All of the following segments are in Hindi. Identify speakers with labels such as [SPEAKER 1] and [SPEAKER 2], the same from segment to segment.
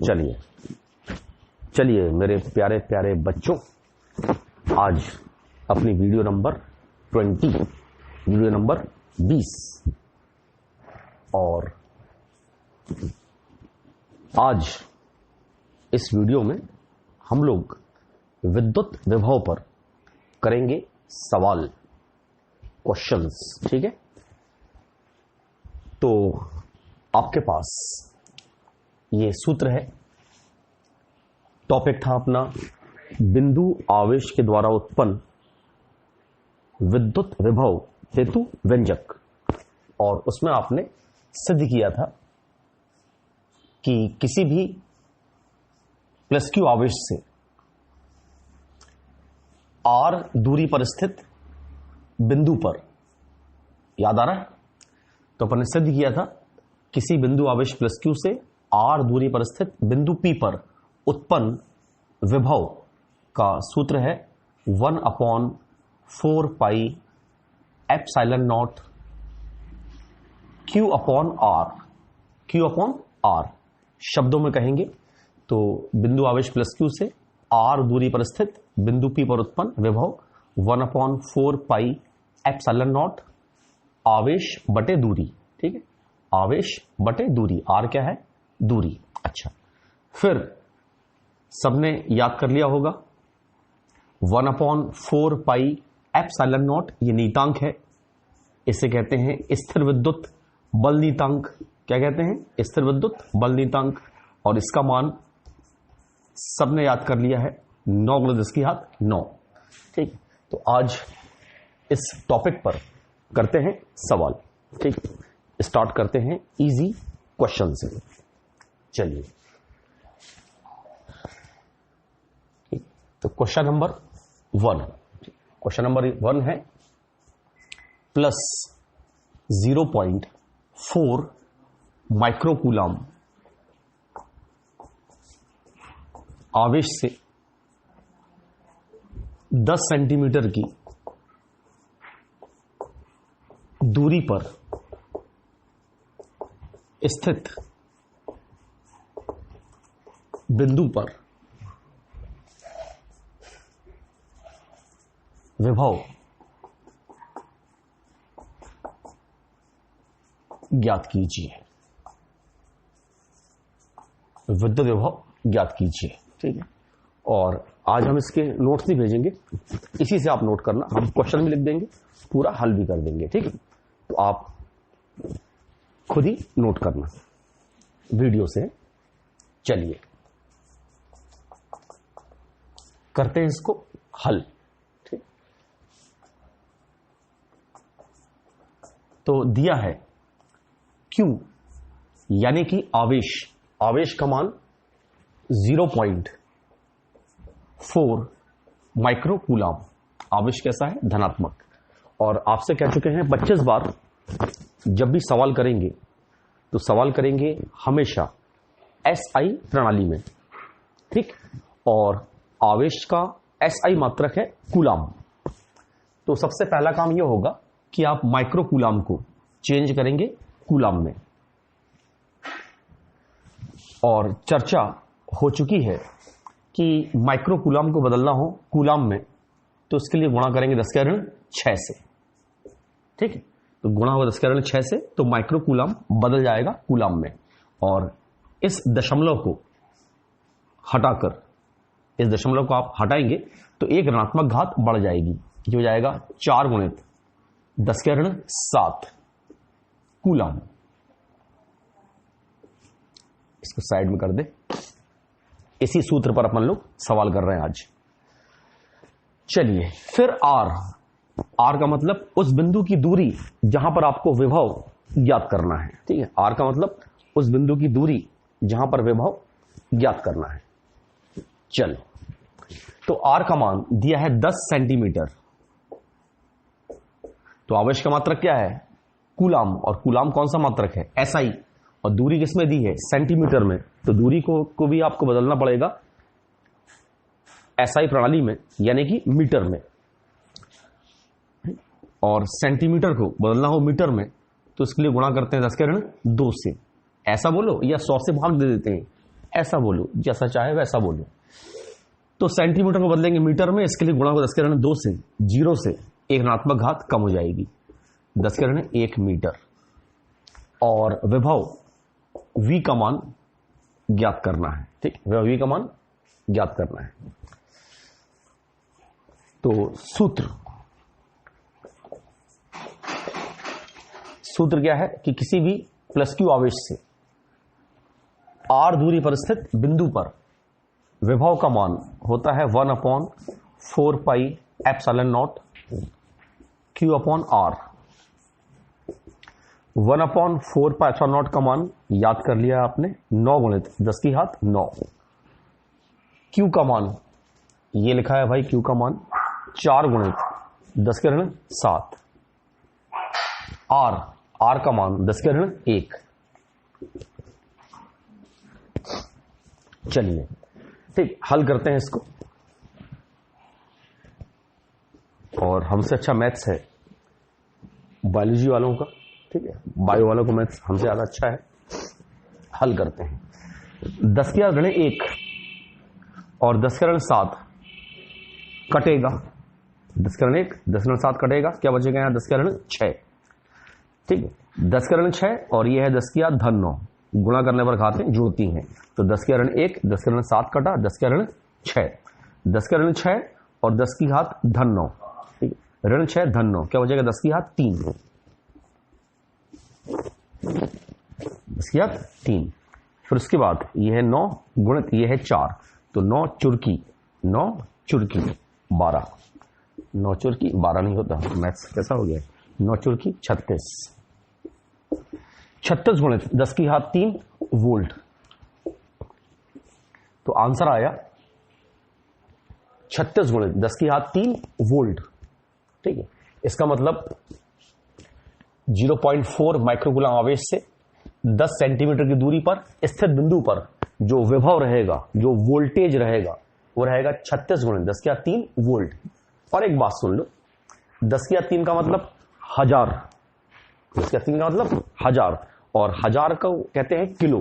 [SPEAKER 1] चलिए चलिए मेरे प्यारे प्यारे बच्चों, आज अपनी वीडियो नंबर 20, वीडियो नंबर 20 और आज इस वीडियो में हम लोग विद्युत विभव पर करेंगे सवाल, क्वेश्चंस। ठीक है, तो आपके पास ये सूत्र है। टॉपिक था अपना बिंदु आवेश के द्वारा उत्पन्न विद्युत विभव हेतु व्यंजक, और उसमें आपने सिद्ध किया था कि किसी भी प्लस क्यू आवेश से आर दूरी पर स्थित बिंदु पर, याद आ रहा है? तो अपन ने सिद्ध किया था किसी बिंदु आवेश प्लस क्यू से आर दूरी पर स्थित बिंदु पी पर उत्पन्न विभव का सूत्र है 1/4 pi epsilon nought q upon r. Q upon r शब्दों में कहेंगे तो बिंदु आवेश प्लस क्यू से आर दूरी पर स्थित बिंदु पी पर उत्पन्न विभव 1/4 पाई एप्सिलॉन नॉट आवेश बटे दूरी। ठीक है, आवेश बटे दूरी, आर क्या है? दूरी। अच्छा, फिर सबने याद कर लिया होगा 1/4 पाई एप्सिलॉन नॉट, ये नीतांक है, इसे कहते हैं स्थिर विद्युत बल नीतांक। क्या कहते हैं? स्थिर विद्युत बल नीतांक। और इसका मान सबने याद कर लिया है 9 × 10⁻9। ठीक, तो आज इस टॉपिक पर करते हैं सवाल। ठीक, स्टार्ट करते हैं इजी क्वेश्चन से। चलिए, तो क्वेश्चन नंबर 1, क्वेश्चन नंबर 1 है प्लस 0.4 माइक्रोकूलम आवेश से 10 सेंटीमीटर की दूरी पर स्थित बिंदु पर विभव ज्ञात कीजिए। विद्युत विभव ज्ञात कीजिए। ठीक है, और आज हम इसके नोट्स नहीं भेजेंगे, इसी से आप नोट करना। हम क्वेश्चन भी लिख देंगे, पूरा हल भी कर देंगे। ठीक है, तो आप खुद ही नोट करना वीडियो से। चलिए करते हैं इसको हल। ठीक, तो दिया है Q यानी कि आवेश, आवेश का मान 0.4 माइक्रोकूलम। आवेश कैसा है? धनात्मक। और आपसे कह चुके हैं 25 बार, जब भी सवाल करेंगे तो सवाल करेंगे हमेशा SI प्रणाली में। ठीक, और आवेश का SI मात्रक है कूलम। तो सबसे पहला काम यह होगा कि आप माइक्रोकूलम को चेंज करेंगे कूलम में। और चर्चा हो चुकी है कि माइक्रोकूलम को बदलना हो कूलम में तो इसके लिए गुणा करेंगे 10⁻6 से। ठीक है, तो गुणा होगा 10⁻6 से, तो माइक्रोकूलम बदल जाएगा कूलम में। और इस दशमलव को हटाकर, इस दशमलव को आप हटाएंगे तो एक ऋणात्मक घात बढ़ जाएगी, जो हो जाएगा 4 × 10⁻7 कूलम। इसको साइड में कर दे। इसी सूत्र पर अपन लोग सवाल कर रहे हैं आज। चलिए, फिर आर का मतलब उस बिंदु की दूरी जहां पर आपको विभव ज्ञात करना है। ठीक है, आर का मतलब उस बिंदु की दूरी जहां पर विभव ज्ञात करना है। चलो, तो आर का मान दिया है 10 सेंटीमीटर। तो आवेश का मात्रक क्या है? कूलम। और कूलम कौन सा मात्रक है? SI। और दूरी किसमें दी है? सेंटीमीटर में। तो दूरी को भी आपको बदलना पड़ेगा SI प्रणाली में, यानी कि मीटर में। और सेंटीमीटर को बदलना हो मीटर में तो इसके लिए गुणा करते हैं 10⁻2 से। ऐसा बोलो या 100 से भाग दे देते हैं, ऐसा बोलो, जैसा चाहे वैसा बोलो। तो सेंटीमीटर को बदलेंगे मीटर में, इसके लिए गुणा को 10 के ऋण 2 से, 0 से एक ऋणात्मक घात कम हो जाएगी, 10 के ऋण 1 मीटर। और विभव v का मान ज्ञात करना है। ठीक, विभव v का मान ज्ञात करना है। तो सूत्र क्या है कि किसी भी प्लस क्यू आवेश से r दूरी पर स्थित बिंदु पर विभव का मान होता है 1/4 pi epsilon not q upon r। 1/4 pi epsilon not का मान याद कर लिया आपने, 9 गुणित 10 की घात 9। q का मान ये लिखा है भाई, q का मान 4 गुणित 10 के ऋण 7। r का मान 10 के ऋण 1। चलिए ठीक, हल करते हैं इसको। और हमसे अच्छा मैथ्स है बायोलॉजी वालों का, ठीक है, बायो वालों को मैथ्स हमसे ज्यादा अच्छा है। हल करते हैं। 10 के ऋण 1 और 10 के ऋण 7 कटेगा, 10 के ऋण 1 10 के ऋण 7 कटेगा, क्या बचेगा यहाँ 10 के ऋण 6। ठीक है, 10 के ऋण 6 और ये है 10 की घात धन 9, गुणा करने पर घातें जुड़ती हैं। तो 10 के ऋण 1 10 के ऋण 7 कटा, 10 के ऋण 6, 10 के ऋण 6 और 10 की घात धन 9। ठीक है, ऋण 6 धन 9, क्या बचेगा 10 की घात 3, 10 की घात 3। फिर उसके बाद ये है 9 गुणित ये है 4, तो 9 चुरकी 12, 9 चुरकी 12 नहीं होता, मैथ्स कैसा हो गया, 9 चुरकी 36, 36 गुणित 10 की घात 3 वोल्ट। तो आंसर आया 36 गुणित 10 की घात 3 वोल्ट। ठीक है, इसका मतलब 0.4 माइक्रोकूलम आवेश से 10 सेंटीमीटर की दूरी पर स्थित बिंदु पर जो विभव रहेगा, जो वोल्टेज रहेगा, वो रहेगा 36 गुणित 10 की घात 3 वोल्ट। और एक बात सुन लो, 10 की घात 3 का मतलब 1000, 10 की घात 3 का मतलब 1000, और 1000 को कहते हैं किलो।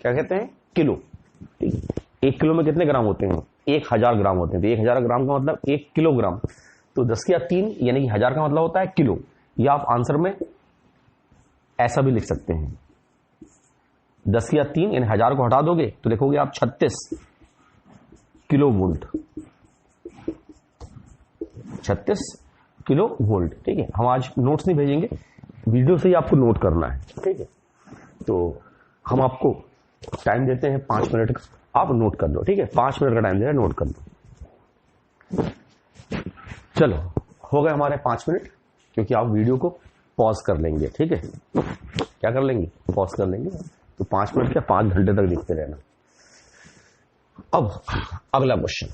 [SPEAKER 1] क्या कहते हैं? किलो। ठीक है, 1 किलो में कितने ग्राम होते हैं? 1000 ग्राम होते हैं। तो 1000 ग्राम का मतलब 1 किलोग्राम। तो 10 की घात 3 यानी कि 1000 का मतलब होता है किलो। या आप आंसर में ऐसा भी लिख सकते हैं, 10 की घात 3 यानी 1000 को हटा दोगे तो देखोगे आप 36 किलो वोल्ट, 36 किलो वोल्ट। ठीक है, हम आज नोट्स नहीं भेजेंगे, वीडियो से ही आपको नोट करना है। ठीक है, तो हम आपको टाइम देते हैं 5 मिनट का, आप नोट कर लो। ठीक है, 5 मिनट का टाइम दे रहे हैं, नोट कर लो। चलो, हो गए हमारे 5 मिनट, क्योंकि आप वीडियो को पॉज कर लेंगे। ठीक है, क्या कर लेंगे? पॉज कर लेंगे। तो 5 मिनट क्या 5 घंटे तक देखते रहना। अब अगला क्वेश्चन,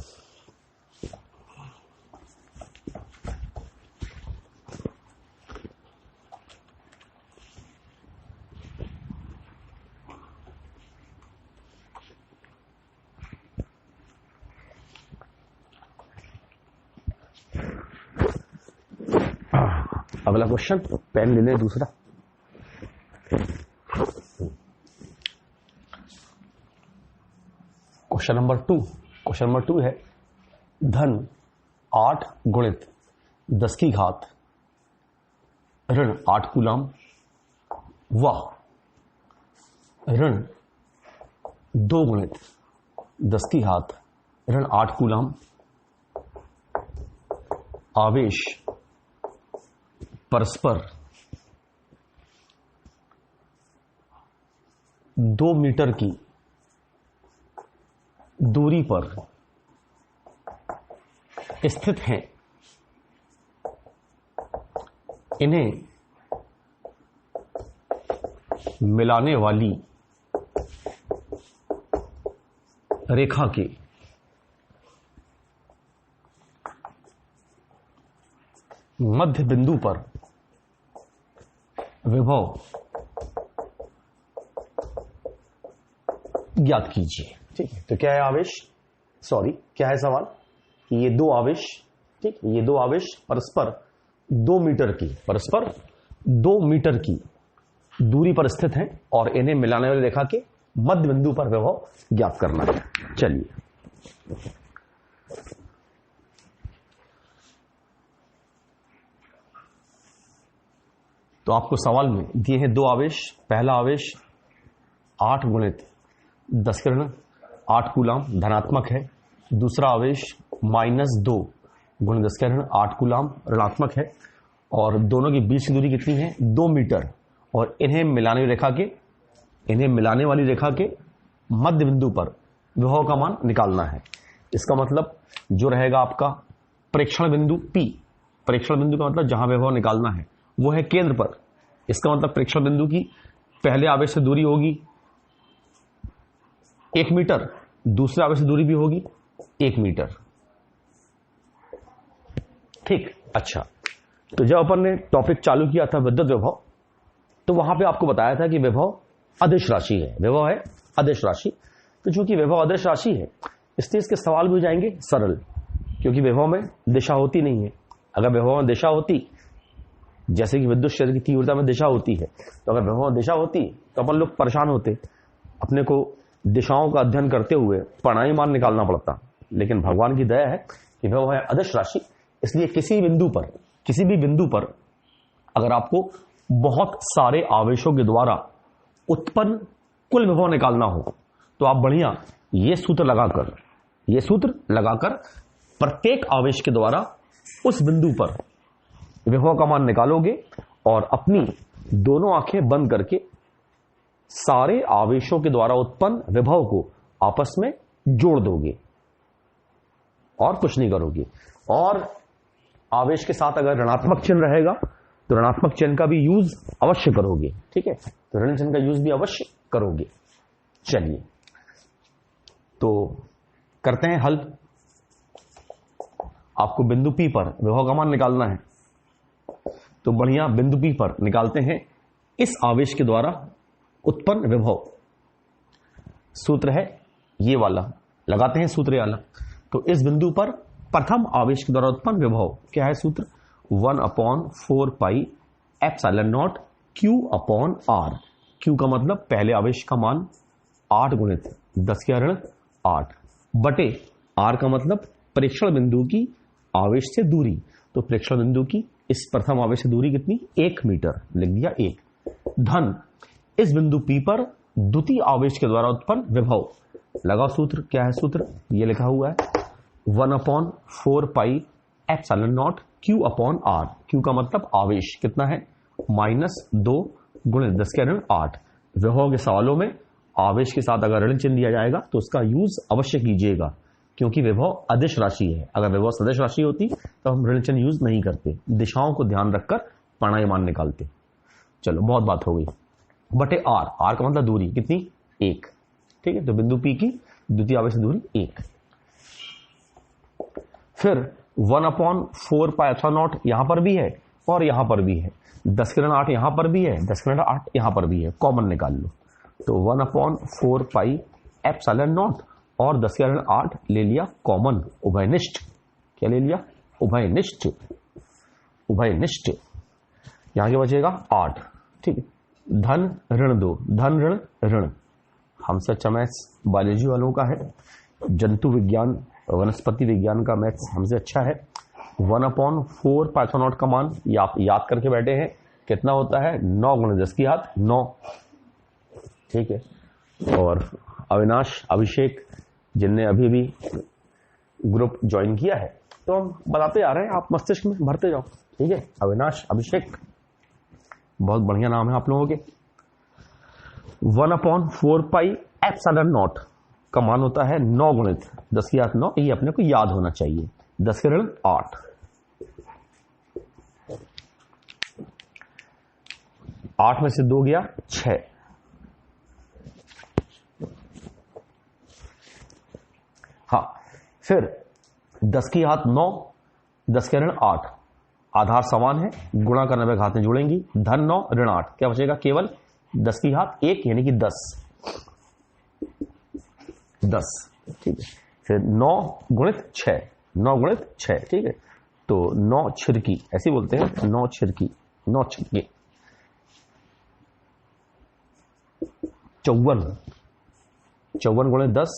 [SPEAKER 1] अगला क्वेश्चन, पेन ले लें दूसरा। क्वेश्चन नंबर 2, क्वेश्चन नंबर 2 है धन 8 गुणित 10 की घात ऋण 8 कूलम व ऋण 2 गुणित 10 की घात ऋण 8 कूलम आवेश परस्पर 2 मीटर की दूरी पर स्थित हैं, इन्हें मिलाने वाली रेखा के मध्य बिंदु पर विभव ज्ञात कीजिए। ठीक है, तो क्या है आवेश, सॉरी क्या है सवाल कि ये 2 आवेश, ठीक, ये 2 आवेश परस्पर 2 मीटर की, परस्पर 2 मीटर की दूरी पर स्थित हैं और इन्हें मिलाने वाली रेखा के मध्य बिंदु पर विभव ज्ञात करना है। चलिए, तो आपको सवाल में दिए हैं दो आवेश। पहला आवेश 8 गुणित 10 के ऋण 8 कूलाम धनात्मक है। दूसरा आवेश -2 गुणित 10 के ऋण 8 कूलाम ऋणात्मक है। और दोनों के बीच की दूरी कितनी है? 2 मीटर। और इन्हें मिलाने वाली रेखा के मध्य बिंदु पर विभव का मान निकालना है। इसका मतलब जो रहेगा आपका प्रेक्षण बिंदु P, प्रेक्षण बिंदु का मतलब जहां विभव निकालना है वो है केंद्र पर। इसका मतलब प्रेक्षण बिंदु की पहले आवेश से दूरी होगी 1 मीटर, दूसरे आवेश से दूरी भी होगी 1 मीटर। ठीक, अच्छा, तो जब अपन ने टॉपिक चालू किया था विद्युत विभव, तो वहां पे आपको बताया था कि विभव अदिश राशि है। विभव है अदिश राशि। तो चूंकि विभव अदिश राशि है, इसलिए इसके सवाल भी हो जाएंगे सरल, क्योंकि विभव में दिशा होती नहीं है। अगर विभव में दिशा होती, जैसे कि विद्युत क्षेत्र की तीव्रता में दिशा होती है, तो अगर विभव में दिशा होती तो अपन लोग परेशान होते, अपने को दिशाओं का अध्ययन करते हुए परिणामी मान निकालना पड़ता। लेकिन भगवान की दया है कि विभव है अदिश राशि, इसलिए किसी भी बिंदु पर अगर आपको बहुत सारे आवेशों के द्वारा उत्पन्न कुल विभव निकालना हो, तो आप बढ़िया ये सूत्र लगाकर प्रत्येक आवेश के द्वारा उस बिंदु पर विभव का मान निकालोगे और अपनी दोनों आंखें बंद करके सारे आवेशों के द्वारा उत्पन्न विभव को आपस में जोड़ दोगे और कुछ नहीं करोगे। और आवेश के साथ अगर ऋणात्मक चिन्ह रहेगा तो ऋणात्मक चिन्ह का भी यूज अवश्य करोगे। ठीक है, तो ऋण चिन्ह का यूज भी अवश्य करोगे। चलिए, तो करते हैं हल। आपको बिंदु P पर विभव का मान निकालना है, तो बढ़िया बिंदु P पर निकालते हैं इस आवेश के द्वारा उत्पन्न विभव। सूत्र है ये वाला, लगाते हैं सूत्र वाला। तो इस बिंदु पर प्रथम आवेश के द्वारा उत्पन्न विभव क्या है? सूत्र 1/4 pi epsilon not Q/R। Q का मतलब पहले आवेश का मान 8 गुणित 10 के ऋण 8 बटे R का मतलब प्रेक्षण बिंदु की आवेश से दूरी। तो प्रेक्षण बिंदु की इस प्रथम आवेश से दूरी कितनी? 1 मीटर, लिख दिया 1 धन इस बिंदु P पर द्वितीय आवेश के द्वारा उत्पन्न विभव। लगाओ सूत्र, क्या है सूत्र? ये लिखा हुआ है 1/4 pi epsilon not Q/R। Q का मतलब आवेश कितना है? -2 गुणित 10 के ऋण 8। विभव के सवालों में आवेश के साथ अगर ऋण चिन्ह दिया जाएगा तो उसका यूज अवश्य कीजिएगा, क्योंकि विभव अदिश राशि है। अगर विभव सदिश राशि होती तो हम ऋण चिन्ह यूज नहीं करते, दिशाओं को ध्यान रखकर परिणामी मान निकालते। चलो, बहुत बात हो गई। बटे R, R का मतलब दूरी कितनी? 1। ठीक है, तो बिंदु P की द्वितीय आवेश दूरी 1। फिर 1/4 पाई एप्सिलॉन नॉट यहां पर भी है और यहां पर भी है। 10 के ऋण 8 यहां पर भी है, 10 के ऋण 8 यहां पर भी है, कॉमन निकाल लो। तो 1/4 पाई एप्सिलॉन नॉट और 10 के ऋण 8 ले लिया कॉमन, उभयनिष्ठ। क्या ले लिया? उभयनिष्ठ। यहां क्या बचेगा? 8। ठीक है, धन ऋण 2, धन ऋण ऋण। हमसे अच्छा मैथ्स बायोलॉजी वालों का है, जंतु विज्ञान वनस्पति विज्ञान का मैथ्स हमसे अच्छा है। 1/4 पाई एप्सिलॉन नॉट का मान ये आप याद करके बैठे हैं, कितना होता है? 9 गुणित 10 की घात 9। ठीक है, और अविनाश, अभिषेक जिनने अभी भी ग्रुप ज्वाइन किया है, तो हम बताते आ रहे हैं, आप मस्तिष्क में भरते जाओ। ठीक है, अविनाश, अभिषेक, बहुत बढ़िया नाम है आप लोगों के। 1/4 पाई एप्सिलॉन नॉट का मान होता है 9 गुणित 10 की घात 9। ये अपने को याद होना चाहिए। 10 के ऋण 8, 8 में से 2 गया 6। हाँ, फिर 10 की घात 9, 10 के ऋण 8, आधार समान है, गुणा करने में घातें जुड़ेंगी। धन 9 ऋण 8, क्या बचेगा? केवल 10 की घात 1 यानी कि 10। ठीक है, फिर 9 गुणित 6, 9 गुणित 6। ठीक है, तो 9 छिरकी, ऐसे बोलते हैं, 9 छिरकी, 9 छिरके 54। 54 गुणे 10,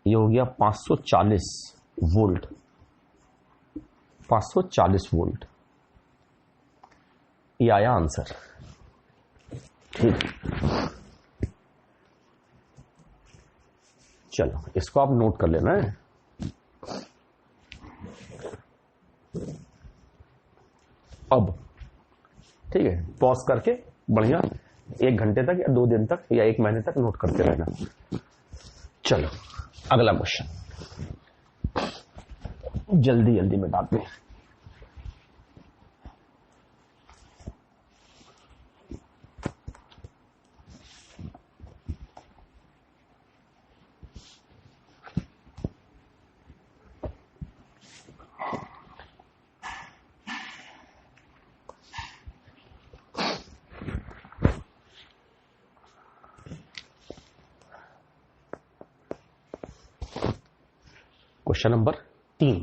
[SPEAKER 1] ये हो गया 540 वोल्ट। 540 वोल्ट, ये आया आंसर। ठीक, चलो इसको आप नोट कर लेना है। अब ठीक है, पॉज करके बढ़िया 1 घंटे तक या 2 दिन तक या 1 महीने तक नोट करते रहना। चलो अगला क्वेश्चन जल्दी जल्दी मिटाते हैं। Question number 3।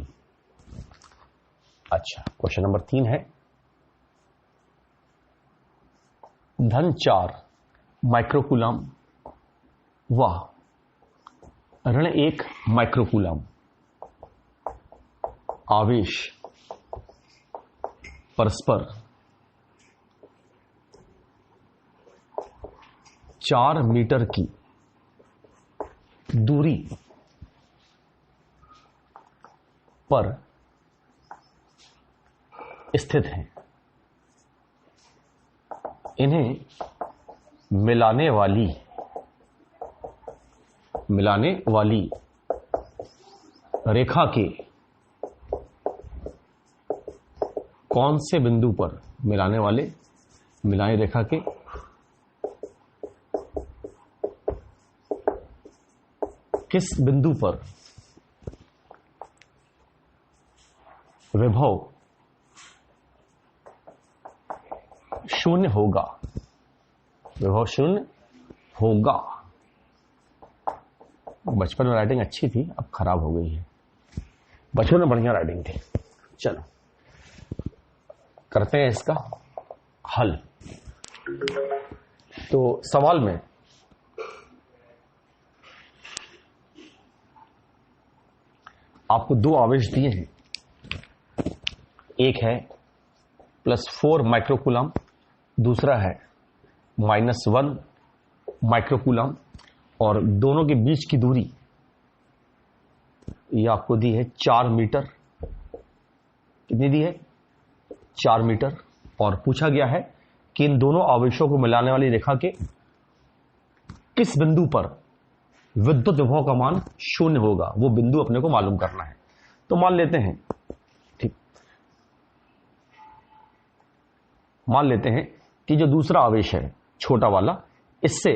[SPEAKER 1] अच्छा, क्वेश्चन नंबर 3 है, धन 4 माइक्रोकूलम व ऋण 1 माइक्रोकूलम आवेश परस्पर 4 मीटर की दूरी पर स्थित हैं। इन्हें मिलाने वाली रेखा के कौन से बिंदु पर मिलाने रेखा के किस बिंदु पर विभव शून्य होगा? विभव शून्य होगा। बचपन में राइटिंग अच्छी थी, अब खराब हो गई है। बचपन में बढ़िया राइटिंग थी। चलो करते हैं इसका हल। तो सवाल में आपको 2 आवेश दिए हैं। एक है +4 माइक्रोकूलम, दूसरा है -1 माइक्रोकूलम, और दोनों के बीच की दूरी ये आपको दी है 4 मीटर। कितनी दी है? 4 मीटर। और पूछा गया है कि इन दोनों आवेशों को मिलाने वाली रेखा के किस बिंदु पर विद्युत विभव का मान शून्य होगा, वो बिंदु अपने को मालूम करना है। तो मान लेते हैं, ठीक, मान लेते हैं कि जो दूसरा आवेश है छोटा वाला, इससे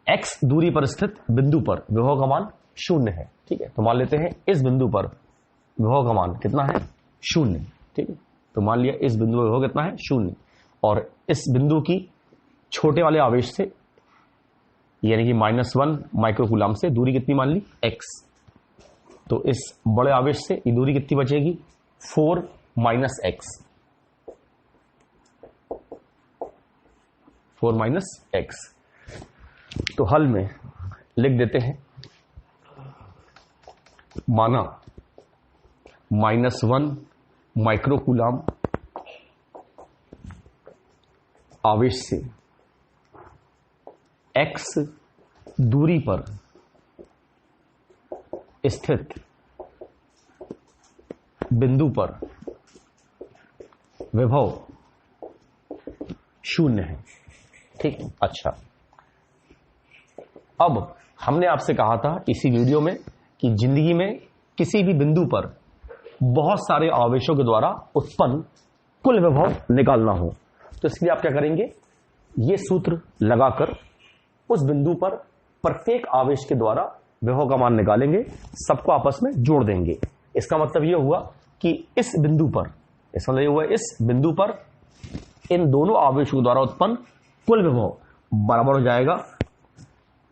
[SPEAKER 1] x दूरी पर स्थित बिंदु पर विभव का मान शून्य है। ठीक है, तो मान लेते हैं इस बिंदु पर विभव का मान कितना है? शून्य। ठीक है, तो मान लिया इस बिंदु पर विभव कितना है? शून्य। और इस बिंदु की छोटे वाले आवेश से यानी कि -1 माइक्रोकूलम से दूरी कितनी मान ली? x। तो इस बड़े आवेश से ये दूरी कितनी बचेगी? 4 - x। 4 - x। तो हल में लिख देते हैं, माना -1 माइक्रोकूलम आवेश से x दूरी पर स्थित बिंदु पर विभव शून्य है। ठीक, अच्छा, अब हमने आपसे कहा था इसी वीडियो में कि जिंदगी में किसी भी बिंदु पर बहुत सारे आवेशों के द्वारा उत्पन्न कुल विभव निकालना हो, तो इसलिए आप क्या करेंगे? ये सूत्र लगाकर उस बिंदु पर प्रत्येक आवेश के द्वारा विभव का मान निकालेंगे, सबको आपस में जोड़ देंगे। इसका मतलब यह हुआ कि इस बिंदु पर, इसका मतलब यह हुआ इस बिंदु पर इन दोनों आवेशों के द्वारा उत्पन्न कुल विभव बराबर हो जाएगा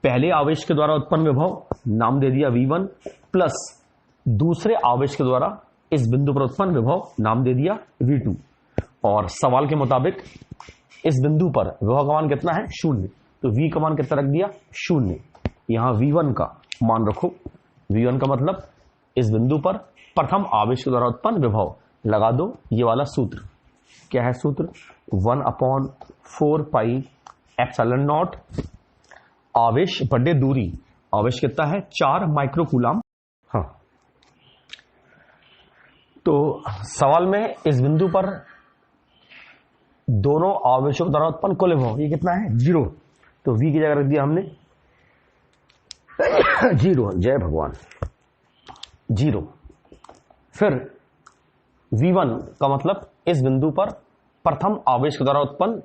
[SPEAKER 1] पहले आवेश के द्वारा उत्पन्न विभव, नाम दे दिया V1, प्लस दूसरे आवेश के द्वारा इस बिंदु पर उत्पन्न विभव, नाम दे दिया V2। और सवाल के मुताबिक इस बिंदु पर विभव का मान कितना है? शून्य। तो v का मान कितना रख दिया, 0। यहां v1 का मान रखो, v1 का मतलब इस बिंदु पर प्रथम आवेश के द्वारा उत्पन्न विभव। लगा दो ये वाला सूत्र, क्या है सूत्र, 1/4 पाई एप्सिलॉन नॉट आवेश बटे दूरी। आवेश कितना है, 4 माइक्रोकूलम। हाँ, तो सवाल में इस बिंदु पर दोनों आवेशों के द्वारा उत्पन्न कुल विभव ये कितना है, 0। तो v की जगह रख दिया हमने 0, जय भगवान, 0। फिर v1 का मतलब इस बिंदु पर प्रथम आवेश के द्वारा उत्पन्न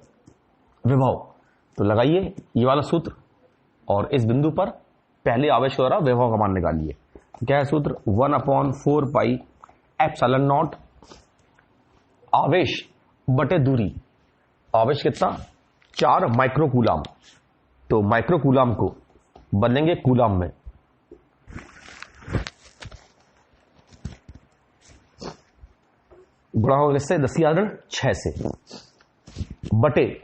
[SPEAKER 1] विभव। तो लगाइए ये वाला सूत्र और इस बिंदु पर पहले आवेश के द्वारा विभव का मान निकालिए। क्या है सूत्र, 1/4 पाई एप्सिलॉन नॉट आवेश बटे दूरी। आवेश कितना, 4 माइक्रोकूलम। तो माइक्रोकूलम को बदलेंगे कूलम में, गुणा होगा इससे 10⁻6 से, बटे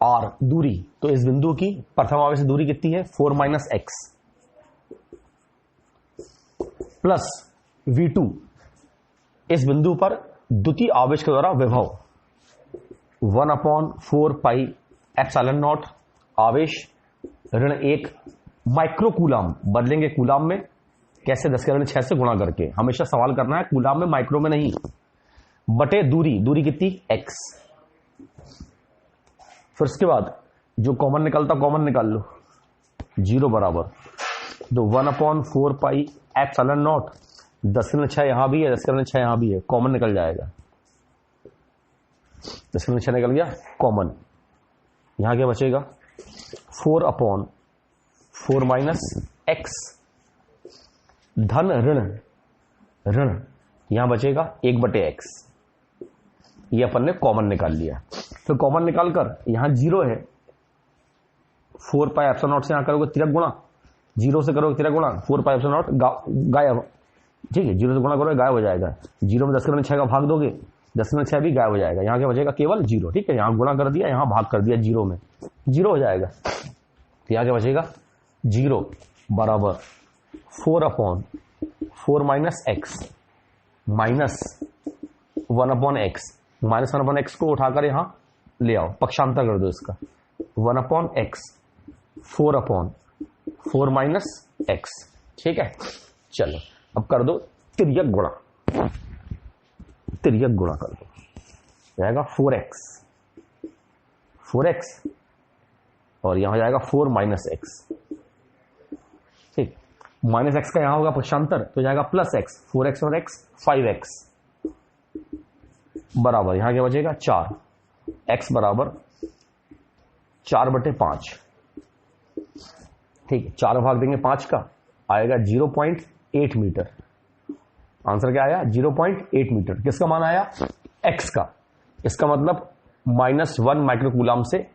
[SPEAKER 1] r दूरी। तो इस बिंदु की प्रथम आवेश से दूरी कितनी है, 4 - x प्लस v2 इस बिंदु पर द्वितीय आवेश के द्वारा विभव 1/4 पाई एप्सिलॉन नॉट आवेश ऋण 1 माइक्रोकूलम। बदलेंगे कूलम में, कैसे, 10⁻6 से गुणा करके। हमेशा सवाल करना है कूलम में, माइक्रो में नहीं। बटे दूरी, दूरी कितनी, x। फिर उसके बाद जो कॉमन निकलता कॉमन निकाल लो, 0 बराबर, तो 1/4 पाई एप्सिलॉन नॉट, 10⁻6 यहां भी है, 10⁻6 यहां भी है, कॉमन निकल जाएगा, 10⁻6 निकल गया कॉमन। यहां क्या बचेगा, 4/4 - x धन ऋण यहां बचेगा 1/x। ये अपन ने कॉमन निकाल लिया। फिर कॉमन निकालकर यहां 0 है, 4 पाई एप्सिलॉन नॉट से यहां करोगे तिरक गुणा, 0 से करोगे तिरक गुणा, 4 पाई एप्सिलॉन नॉट गायब, ठीक है, 0 से गुणा करोगे गायब हो जाएगा। 0 में 10⁻6 का भाग दोगे, 10⁻6 भी गायब हो जाएगा। यहां क्या बचेगा, केवल 0, ठीक है। यहां गुणा कर दिया, यहां भाग कर दिया, 0 में 0 हो जाएगा। तो यहां क्या बचेगा, 0 बराबर 4/4 - x माइनस 1/x। -1/x को उठाकर यहां ले आओ, पक्षांतर कर दो इसका, 1/x 4/4 - x, ठीक है। चलो अब कर दो तिर्यक गुणा, तिर्यक गुणा कर दो, जाएगा 4x और यहां जाएगा 4 - x, ठीक। -x का यहां होगा पक्षांतर, तो जाएगा +x, 4x और x 5x बराबर, यहां क्या बचेगा 4, x बराबर 4/5, ठीक है। 4 भाग देंगे 5 का, आएगा 0.8 मीटर। आंसर क्या आया, 0.8 मीटर। किसका मान आया, x का। इसका मतलब -1 माइक्रोकूलम से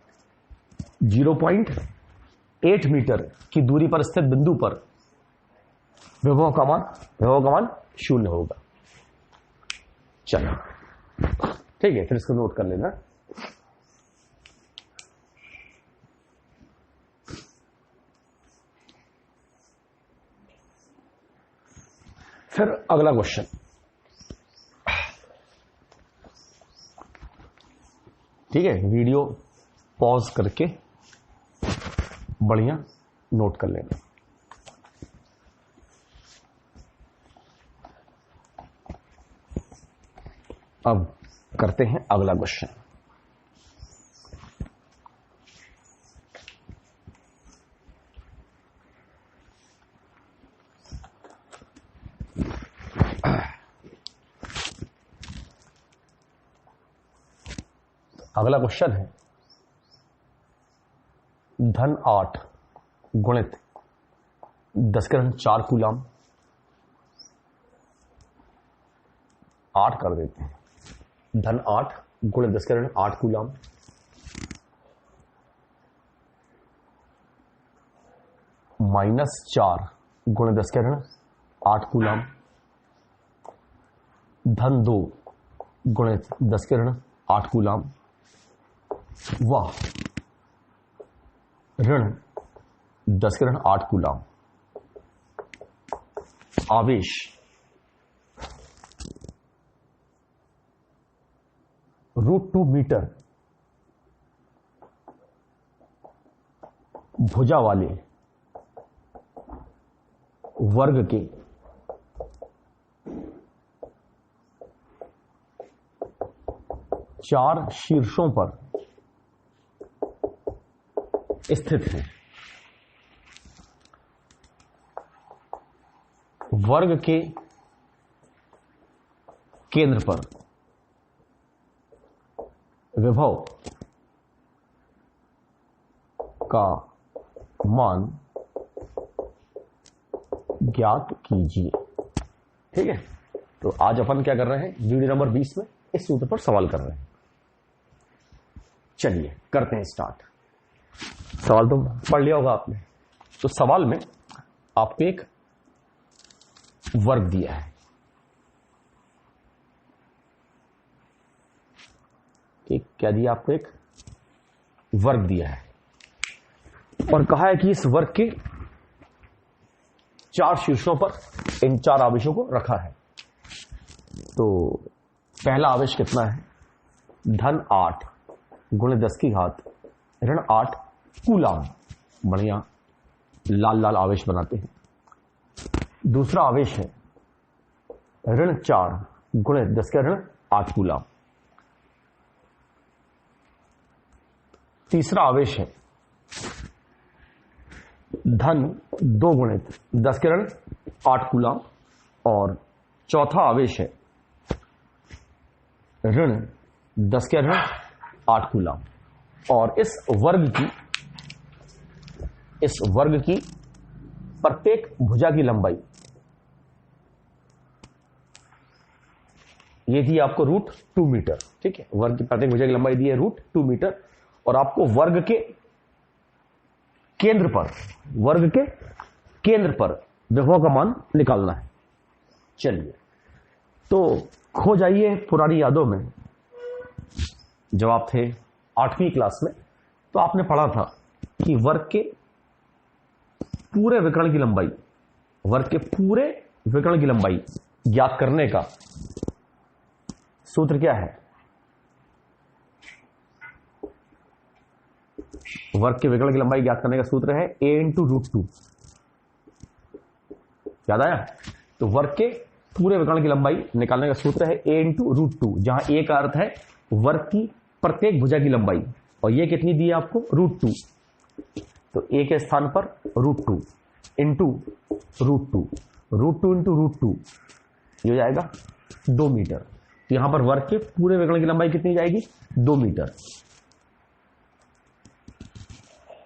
[SPEAKER 1] 0.8 मीटर की दूरी पर स्थित बिंदु पर विभव का मान 0 होगा। चलो ठीक है, फिर इसको नोट कर लेना। फिर अगला क्वेश्चन, ठीक है, वीडियो पॉज करके बढ़िया नोट कर लेना। अब करते हैं अगला क्वेश्चन। अगला क्वेश्चन है (8 गुणित 10⁻4 कूलम। 8 कर देते हैं, (8 गुणित 10⁻8 कूलम -4 गुणित 10⁻8 कूलम (2 गुणित 10⁻8 कूलम। वाह, ऋण 10 के ऋण 8 कूलाम आवेश √2 मीटर भुजा वाले वर्ग के चार शीर्षों पर स्थित है। वर्ग के केंद्र पर विभव का मान ज्ञात कीजिए। ठीक है, तो आज अपन क्या कर रहे हैं, वीडियो नंबर 20 में इस सूत्र पर सवाल कर रहे हैं। चलिए करते हैं स्टार्ट। सवाल तो पढ़ लिया होगा आपने। तो सवाल में आपको एक वर्ग दिया है, एक क्या दिया आपको, एक वर्ग दिया है और कहा है कि इस वर्ग के चार शीर्षों पर इन चार आवेशों को रखा है। तो पहला आवेश कितना है, धन 8 गुणे 10 की घात ऋण 8 कूलाम। बढ़िया लाल लाल आवेश बनाते हैं। दूसरा आवेश है ऋण 4 गुणे 10 का ऋण 8 कूलाम। तीसरा आवेश है धन 2 गुणित 10 के ऋण 8 कूलाम। और चौथा आवेश है ऋण 10 के ऋण 8 कूलाम। और इस वर्ग की प्रत्येक भुजा की लंबाई ये दी आपको √2 मीटर। ठीक है, वर्ग की प्रत्येक भुजा की लंबाई दी है √2 मीटर और आपको वर्ग के केंद्र पर विभव का मान निकालना है। चलिए तो खो जाइए पुरानी यादों में। जब आप थे 8वीं क्लास में तो आपने पढ़ा था कि वर्ग के पूरे विकर्ण की लंबाई ज्ञात करने का सूत्र क्या है। वर्ग के विकर्ण की लंबाई ज्ञात करने का सूत्र है a × √2। याद आया? तो वर्ग के पूरे विकर्ण की लंबाई निकालने का सूत्र है a × √2, जहां a का अर्थ है वर्ग की प्रत्येक भुजा की लंबाई और ये कितनी दी है आपको, √2। तो a के स्थान पर √2 इंटू √2, √2 इंटू √2 ये हो जाएगा 2 मीटर। तो यहां पर वर्ग के पूरे विकर्ण की लंबाई कितनी जाएगी, 2 मीटर।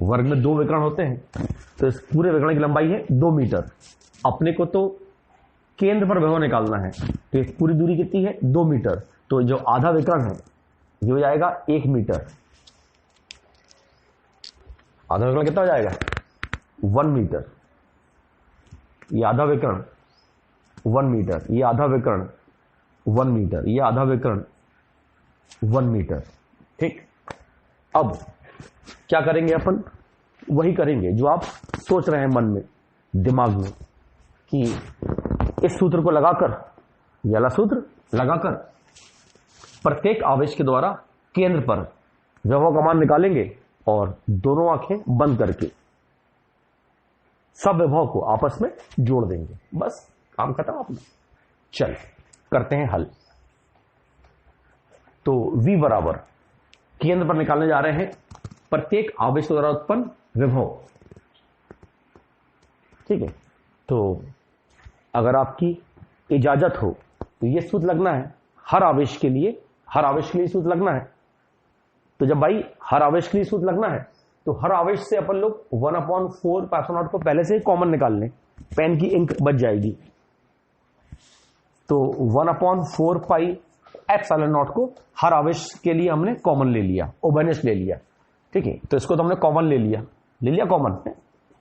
[SPEAKER 1] वर्ग में 2 विकर्ण होते हैं तो इस पूरे विकर्ण की लंबाई है 2 मीटर। अपने को तो केंद्र पर विभव निकालना है, तो इस पूरी दूरी कितनी है, 2 मीटर। तो जो आधा विकर्ण है ये हो जाएगा 1 मीटर। आधा विकर्ण कितना हो जाएगा, 1 मीटर। ये आधा विकर्ण 1 मीटर, ये आधा विकर्ण 1 मीटर, ये आधा विकर्ण 1 मीटर। ठीक, अब क्या करेंगे अपन, वही करेंगे जो आप सोच रहे हैं मन में दिमाग में कि इस सूत्र को लगाकर, ये वाला सूत्र लगाकर प्रत्येक आवेश के द्वारा केंद्र पर विभव का मान निकालेंगे और दोनों आंखें बंद करके सब विभव को आपस में जोड़ देंगे। बस काम खत्म अपना। चल करते हैं हल। तो V बराबर केंद्र पर निकालने जा रहे हैं प्रत्येक आवेश द्वारा उत्पन्न विभव। ठीक है, तो अगर आपकी इजाजत हो तो यह सूत्र लगना है हर आवेश के लिए सूत्र लगना है। तो जब भाई हर आवेश के लिए सूत्र लगना है तो हर आवेश से अपन लोग 1/4 पाइथागोरस को पहले से ही कॉमन निकाल लें, पेन की इंक बच जाएगी। तो 1/4 पाई एप्सिलॉन नॉट को हर आवेश के लिए हमने कॉमन ले लिया, ओबेनियस ले लिया। ठीक है, तो इसको तो हमने कॉमन ले लिया कॉमन,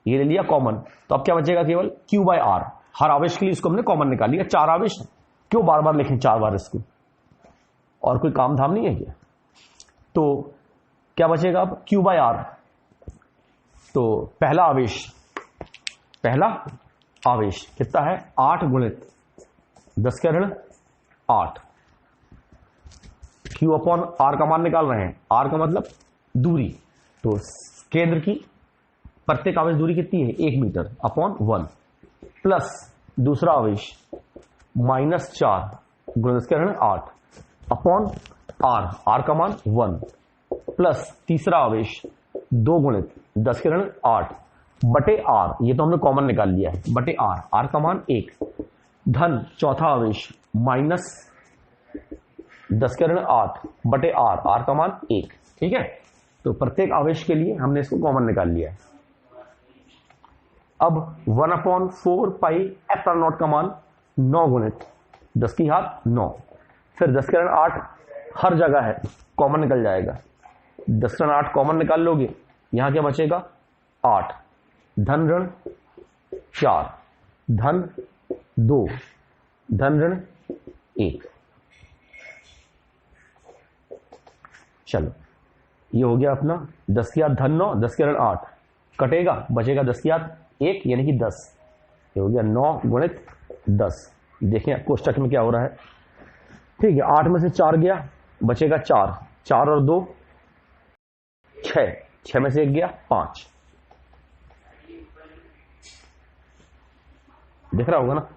[SPEAKER 1] ये ले लिया कॉमन। तो अब क्या बचेगा, केवल Q/R। हर आवेश के लिए इसको हमने कॉमन निकाल लिया। 4 आवेश, क्यों बार बार लिखें 4 बार इसको, और कोई काम धाम नहीं है क्या। तो क्या बचेगा अब, Q/R तो पहला आवेश कितना है 8 गुणित 10 के ऋण 8 Q अपॉन R का मान निकाल रहे हैं। R का मतलब दूरी, तो केंद्र की प्रत्येक आवेश दूरी कितनी है 1 मीटर अपॉन 1 प्लस दूसरा आवेश -4 गुणित 10 के ऋण 8 अपॉन R का मान 1 प्लस तीसरा आवेश 2 गुणित 10 के ऋण 8 बटे R, ये तो हमने कॉमन निकाल लिया है, बटे R का मान 1 धन चौथा आवेश माइनस 10 के ऋण 8 बटे R का मान 1। ठीक है, तो प्रत्येक आवेश के लिए हमने इसको कॉमन निकाल लिया है। अब 1/4 पाई एप्सिलॉन नॉट का मान 9 गुणित 10 की घात 9, फिर 10 के ऋण 8 हर जगह है, कॉमन निकल जाएगा। 10 के ऋण 8 कॉमन निकाल लोगे, यहां क्या बचेगा 8 धन ऋण 4 धन 2 धन ऋण 1। चलो ये हो गया अपना 10 की घात धन 9 10 के ऋण 8 कटेगा, बचेगा 10 की घात 1 यानी कि 10। ये हो गया 9 गुणित 10। देखें कोष्टक में क्या हो रहा है। ठीक है, 8 में से 4 गया, बचेगा 4, 4 और 2 6, 6 में से 1 गया 5। दिख रहा होगा ना।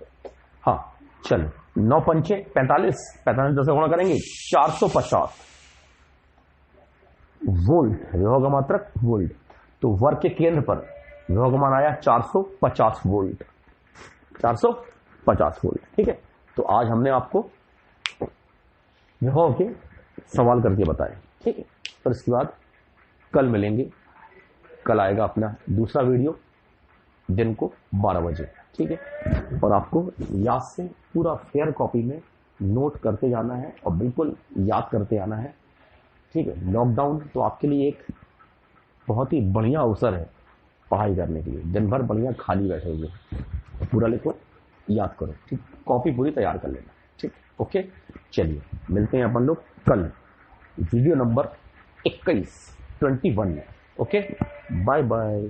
[SPEAKER 1] हाँ चलो 9 पंचे 45, 45 10 से गुणा करेंगे 450 वोल्ट विभव का मात्रक वोल्ट। तो वर्ग के केंद्र पर विभव का मान आया 450 वोल्ट, 450 वोल्ट। ठीक है, तो आज हमने आपको विभव के सवाल करके बताए। ठीक है, और इसके बाद कल मिलेंगे, कल आएगा अपना दूसरा वीडियो दिन को 12 बजे। ठीक है, और आपको याद से पूरा फेयर कॉपी में नोट करते जाना है और बिल्कुल याद करते आना है। ठीक है, लॉकडाउन तो आपके लिए एक बहुत ही बढ़िया अवसर है पढ़ाई करने के लिए। दिन भर बढ़िया खाली बैठे हुए, पूरा लिखो, याद करो। ठीक, कॉपी पूरी तैयार कर लेना। ठीक, ओके, चलिए मिलते हैं अपन लोग कल वीडियो नंबर 21 में। Okay, bye bye.